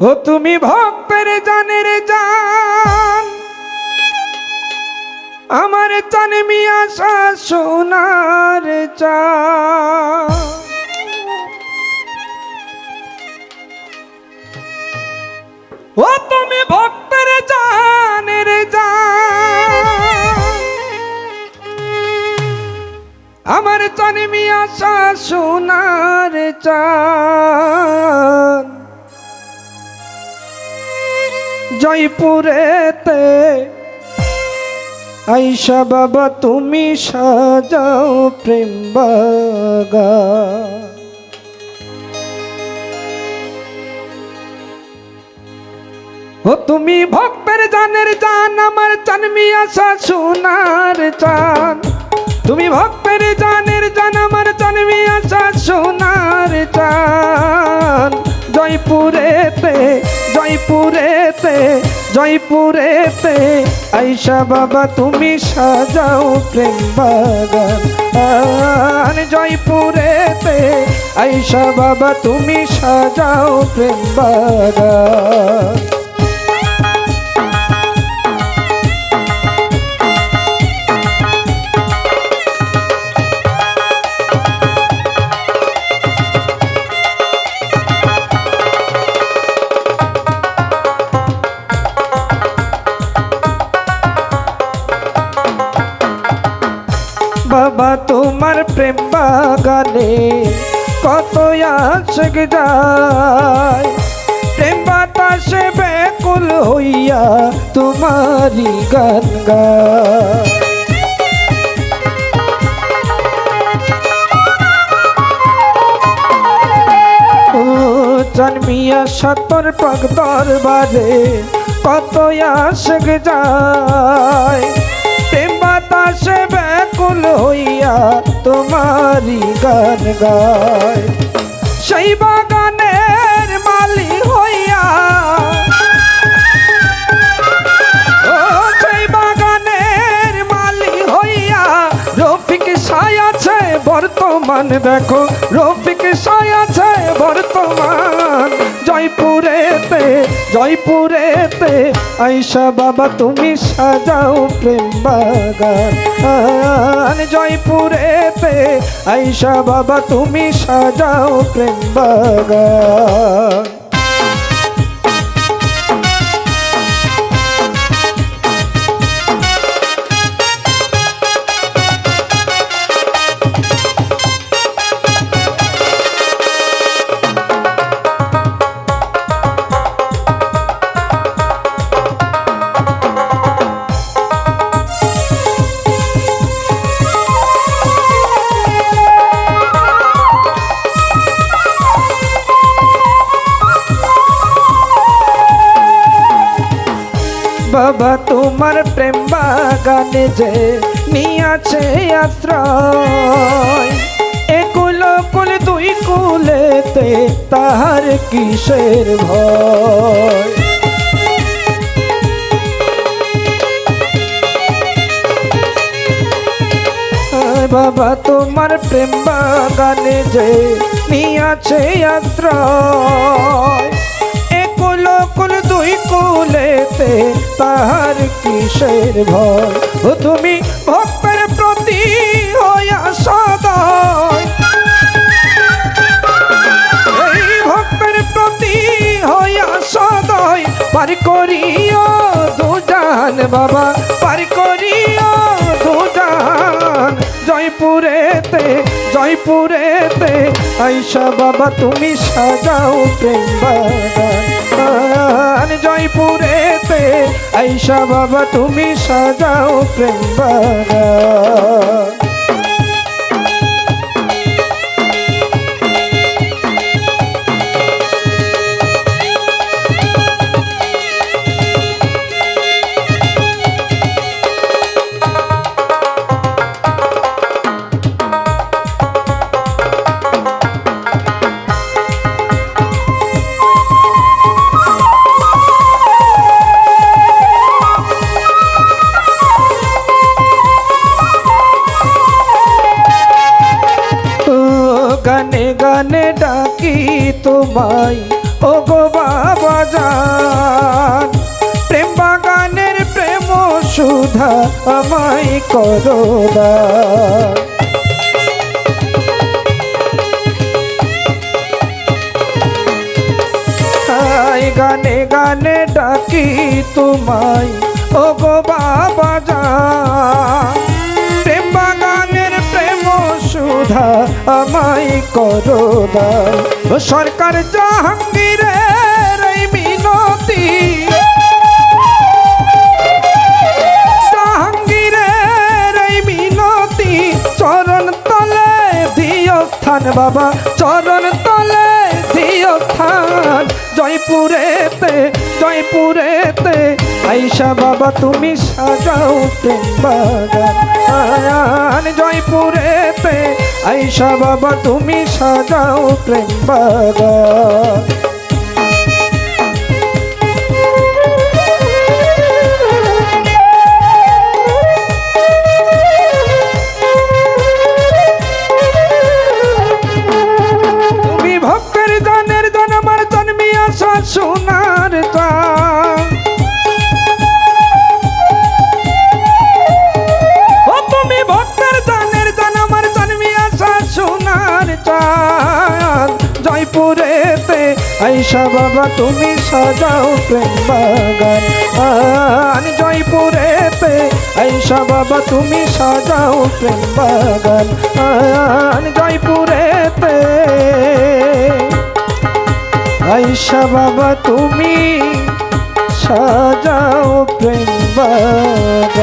ও তুমি ভক্তের জানের জান, আমার চান মিয়া সোনার চান। ও তুমি ভক্তের জানের জান, আমার চান মিয়া সোনার চান। জয়পুরেতে আইসা বাবা তুমি সাজাও প্রেম বাগান। ও তুমি ভক্তের জানের জান, আমার চান মিয়া সোনার চান। তুমি ভক্তের জানের জান, আমার চান মিয়া সোনার চান। জয়পুরেতে জয়পুরেতে জয়পুরেতে আইসা বাবা তুমি সাজাও প্রেম বাগান। জয়পুরেতে আইসা বাবা তুমি সাজাও প্রেম বাগান। বাবা তোমার প্রেম বাগানে কত আশিক যায়, প্রেম বাতাসে ব্যাকুল হইয়া তোমারই গান গায়। ও চান মিয়া সতর পাক দরবারে কত আশিক যায়, প্রেম বাতাসে ব্যাকুল হইয়া তোমারই গান গায়। সেই বাগানের মালি হইয়া, ও সেই বাগানের মালি হইয়া রফিক সাই আছে বর্তমান। দেখো রফিক সাই আছে বর্তমান। জয়পুরেতে জয়পুরেতে আইসা বাবা তুমি সাজাও প্রেম বাগান। জয়পুরেতে আইসা বাবা তুমি সাজাও প্রেম বাগান। বাবা তোমার প্রেম বাগানে যে নিয়াছে আশ্রয়, একুল কুল দুই কুলেতে তাহার কিসের ভয়। বাবা তোমার প্রেম বাগানে যে নিয়াছে আশ্রয়, একুল কুল দুই কুলেতে তাহার কিসের ভয়। ও তুমি ভক্তের প্রতি হইয়া সদয়, এই ভক্তের প্রতি হইয়া সদয় পার করিও দুজান বাবা, পার করিও দুজান। জয়পুরেতে জয়পুরেতে আইসা বাবা তুমি সাজাও প্রেম বাগান। জয়পুরেতে আইসা বাবা তুমি সাজাও প্রেম বাগান। গানে গানে ডাকি তোমায় ও গো বাবা আমায় করো দান। গানে গানে ডাকি তোমায় ও গো বাবা যান, প্রেম বাগানের প্রেম সুধা আমায় করো দান। সরকার জাহাঙ্গীরের এই মিনতি, জাহাঙ্গীরের এই মিনতি, চরণ তলে দিও স্থান বাবা, চরণ তলে দিও স্থান। জয়পুরেতে জয়পুরেতে আইসা বাবা তুমি সাজাও প্রেম বাগান, জয়পুরেতে আইসা বাবা তুমি সাজাও প্রেম বাগান। তুমি ভক্তের জানের জন আমার জন্মিয়া সোনার চাঁদ, ও তুমি ভক্তের জানের জন আমার জন্মিয়া সোনার চাঁদ। জয়পুরেতে আইসা বাবা তুমি সাজাও প্রেম বাগান, জয়পুরেতে আইসা বাবা তুমি সাজাও প্রেম বাগান, জয়পুরেতে আইসা বাবা তুমি সাজাও প্রেম বাগান।